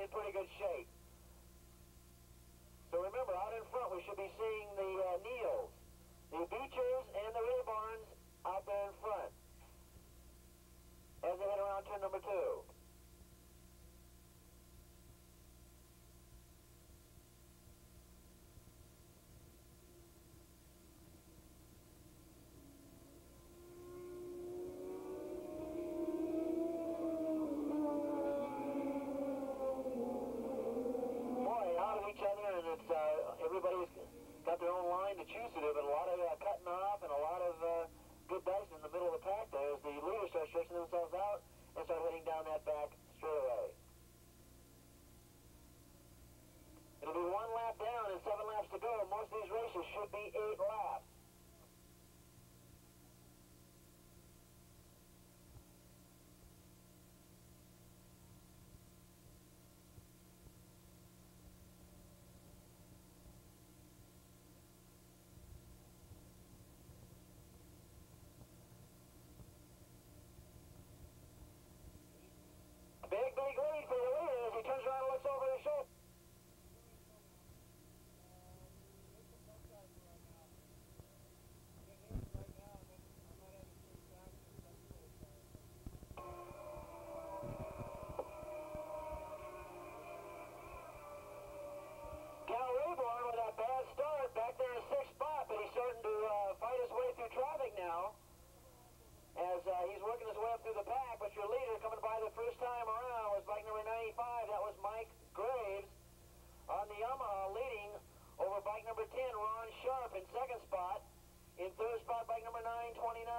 in pretty good shape. So remember, out in front we should be seeing the Neils, the Beechers, and the Raybarns out there in front as they head around turn number 2. Everybody's got their own line to choose to do, but a lot of cutting off and a lot of good dice in the middle of the pack there as the leaders start stretching themselves out and start heading down that back straightaway. It'll be 1 lap down and 7 laps to go. Most of these races should be 8 laps. Big lead for the leader as he turns around and looks over his shoulder. Cal Rayborn with a bad start back there in 6th spot, but he's starting to fight his way through traffic now as he's working his way up through the pack. But your leader coming by the first time around was bike number 95. That was Mike Graves on the Yamaha, leading over bike number 10, Ron Sharp, in 2nd spot. In 3rd spot, bike number 929.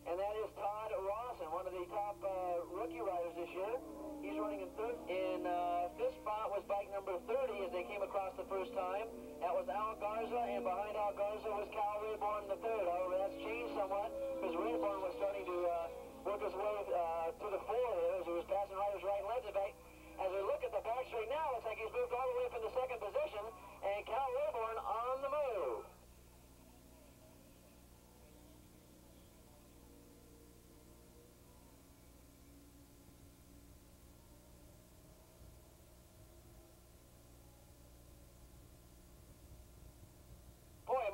And that is Todd Rawson, one of the top rookie riders this year. He's running in 3rd. In 5th spot was bike number 30 as they came across the first time. That was Al Garza, and behind Al Garza was Cal Rayborn the 3rd. However, that's changed somewhat because Rayborn was starting to work his way to the fore here as he was passing riders right and left. In fact, as we look at the back straight now, looks like he's moved all the way up into 2nd position, and Cal Rayborn on the move.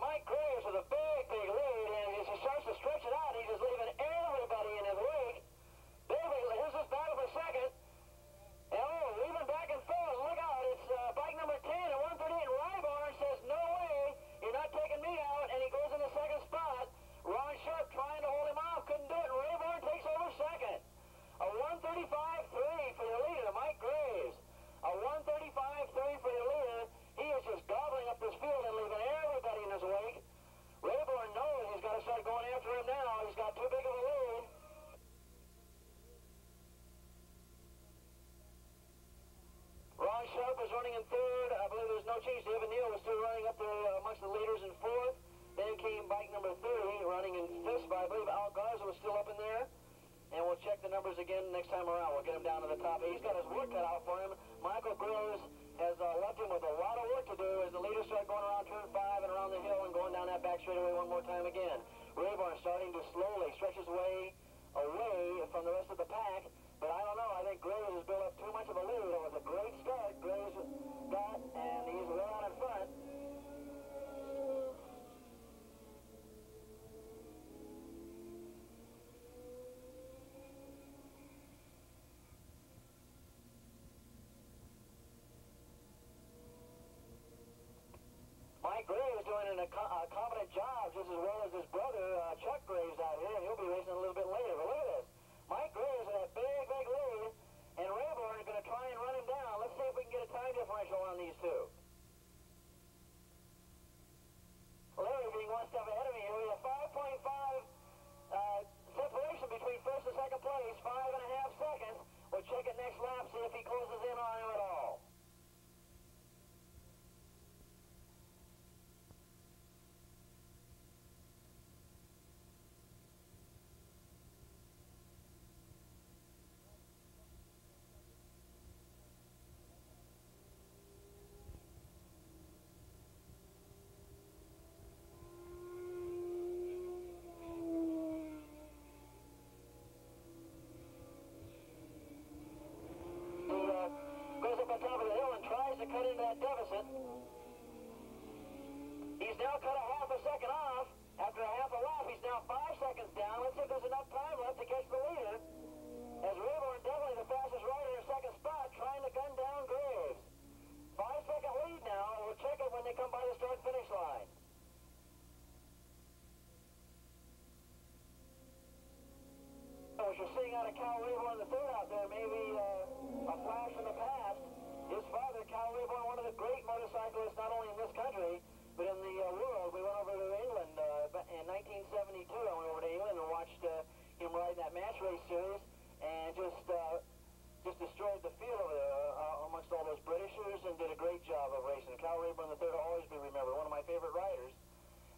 Mike Graves with a big lead, and as he starts to stretch it out, he's just leaving everybody in his wake. Here's this battle for 2nd. And leaving back and forth. Look out, it's bike number 10 at 138. Rayborn says, no way, you're not taking me out, and he goes into 2nd spot. Ron Sharp trying to hold him off, couldn't do it, and Rayborn takes over 2nd. A 135.3 for your leader, Mike Graves. A 135.3 for your leader. He is just gobbling up this field and leaving everybody in his wake. Rayborn knows he's got to start going after him now. He's got too big of a lead. Ron Sharp is running in 3rd. I believe there's no change. David Neal was still running up there amongst the leaders in 4th. Then came bike number 30 running in 5th spot. I believe Al Garza was still up in there. And we'll check the numbers again next time around. We'll get him down to the top. He's got his work cut out for him. Michael Graves has left him with a lot of work to do as the leaders start going around turn 5 and around the hill and going down that back straightaway one more time again. Rayborn starting to slowly stretch his way away from the rest of the pack, but I don't know. I think Graves has built up too much of a lead. It was a great start Graves got, and he's way out in front. Mike Graves doing a competent job just as well as his brother Chuck Graves out here, and he'll be racing a little bit later. But look at this. Mike Graves with that big lead, and Rayborn is going to try and run him down. Let's see if we can get a time differential on these two. Larry being one step ahead of me here. We have 5.5 separation between 1st and 2nd place, 5.5 seconds. We'll check it next lap, see if he closes in on him at all. now cut a half a second off. After a half a lap, he's now 5 seconds down. Let's see if there's enough time left to catch the leader. As Rayborn, definitely the fastest rider in second spot, trying to gun down Graves. 5-second lead now. We'll check it when they come by the start-finish line. What you're seeing out of Cal Rayborn the third out there, maybe a flash in the past. His father, Cal Rayborn, one of the great motorcyclists, not only in this country, but in the world. We went over to England in 1972. I went over to England and watched him ride that match race series, and just destroyed the field over there amongst all those Britishers, and did a great job of racing. Cal Rayborn the third will always be remembered, one of my favorite riders.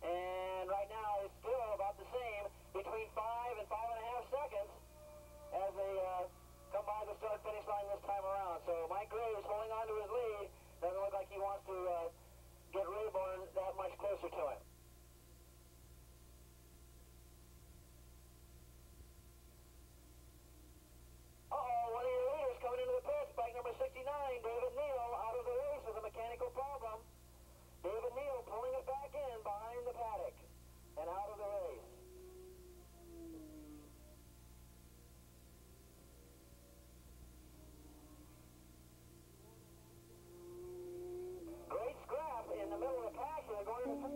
And right now it's still about the same, between 5 and 5.5 seconds as they come by the start-finish line this time around. So Mike Graves holding on to his lead. Doesn't look like he wants to get Rayborn that much closer to him. One of your leaders coming into the pits, bike number 69, David Neal, out of the race with a mechanical problem. David Neal pulling it back in behind the paddock and out of the race. Great scrap in the middle of the pack here going to the...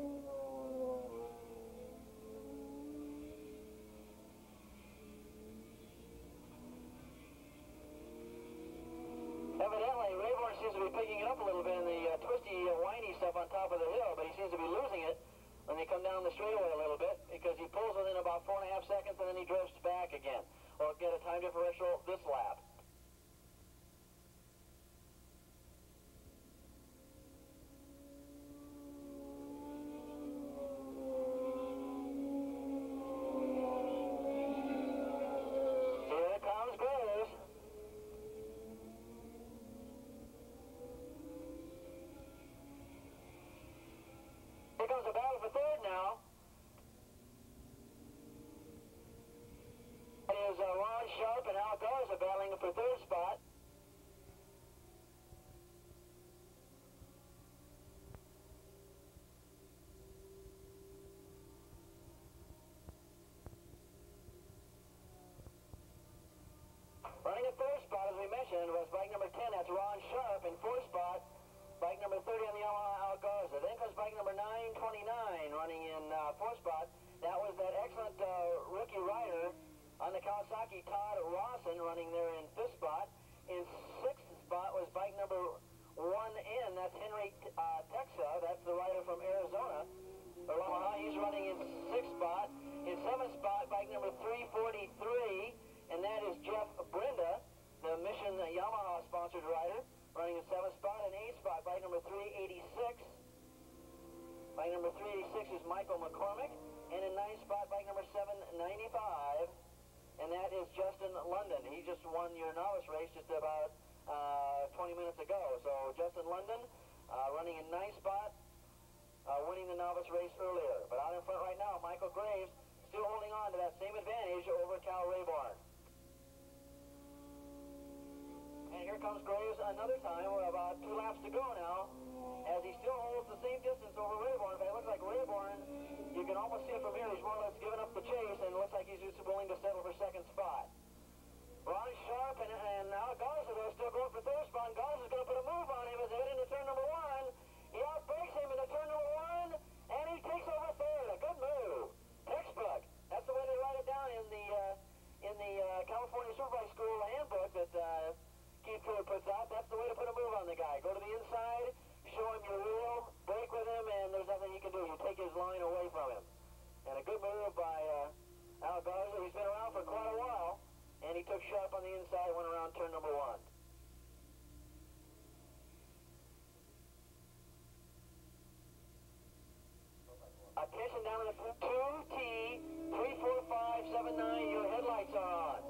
Evidently, Rayborn seems to be picking it up a little bit in the twisty, windy stuff on top of the hill, but he seems to be losing it when they come down the straightaway a little bit, because he pulls within about 4.5 seconds and then he drifts back again. We'll get a time differential this lap. Here comes Graves. Here comes a battle for third now. It is Ron Sharp and Al Garza battling for third spot. Running at third spot, as we mentioned, was bike number 10. That's Ron Sharp. In fourth spot, bike number 30 on the Yamaha Al Garza. Then comes bike number 929 running in fourth spot. That was that excellent rookie rider on the Kawasaki, Todd Rawson, running there in fifth spot. In sixth spot was bike number 1N. That's Henry Texa. That's the rider from Arizona. Yamaha. He's running in sixth spot. In seventh spot, bike number 343, and that is Jeff Brenda, the Mission Yamaha-sponsored rider, running in seventh spot. In eighth spot, bike number 386. Bike number 386 is Michael McCormick. And in ninth spot, bike number 795, and that is Justin London. He just won your novice race just about 20 minutes ago. So Justin London running in ninth spot, winning the novice race earlier. But out in front right now, Michael Graves still holding on to that same advantage over Cal Rayborn. And here comes Graves another time. We're about 2 laps to go now, as he still holds the same distance over Rayborn. But it looks like Rayborn, you can almost see it from here, he's more or less giving up the chase, and it looks like he's just willing to settle for second spot. Ron Sharp and Al Garza, they're still going for third spot. Garza's going to put a move on him as they head into turn number 1. He outbreaks him into turn number 1, and he takes over third. A good move. Textbook. That's the way they write it down in the California Superbike School handbook that Keith Pruitt puts out. That's the way to put a move on the guy. Go to the inside, show him your wheel, break with him, and there's nothing you can do. You take his line away from him. And a good move by Al Garza. He's been around for quite a while, and he took Sharp on the inside, went around turn number 1. Attention down to the 2T34579, your headlights are on.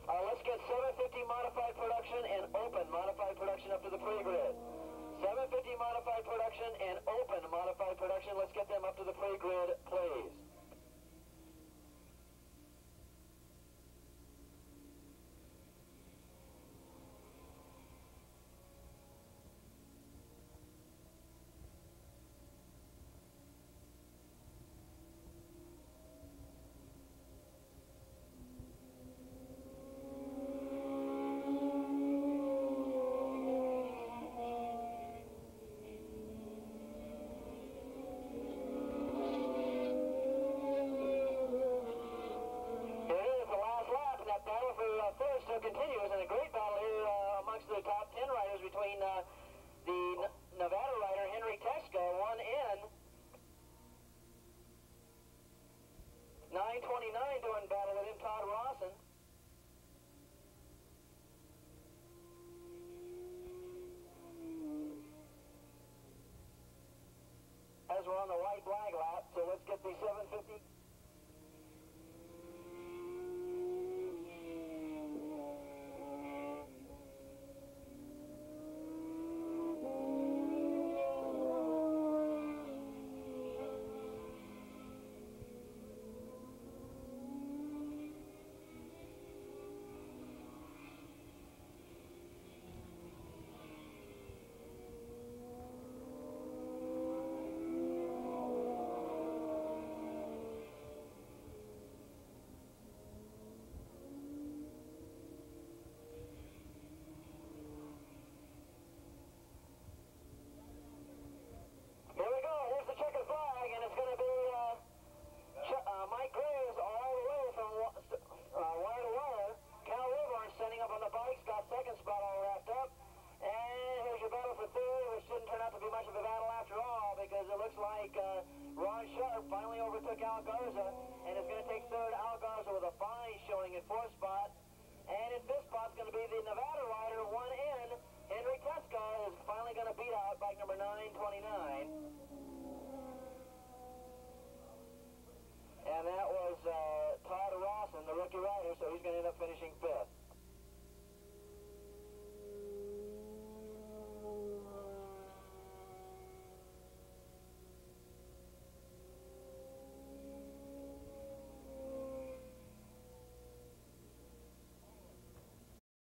Let's get 750 modified production and open modified production up to the pre-grid. 750 modified production and open modified production. Let's get them up to the pre-grid, please. we're on the white flag lap, so let's get the 750. Mike Graves all the way from wire to wire. Cal Wilburn standing up on the bikes, got second spot all wrapped up. And here's your battle for third, which didn't turn out to be much of a battle after all, because it looks like Ron Sharp finally overtook Al Garza, and is going to take third. Al Garza with a fine showing in fourth spot. And in fifth spot's going to be the Nevada rider, 1N. Henry Teska is finally going to beat out bike number 929. And that was Todd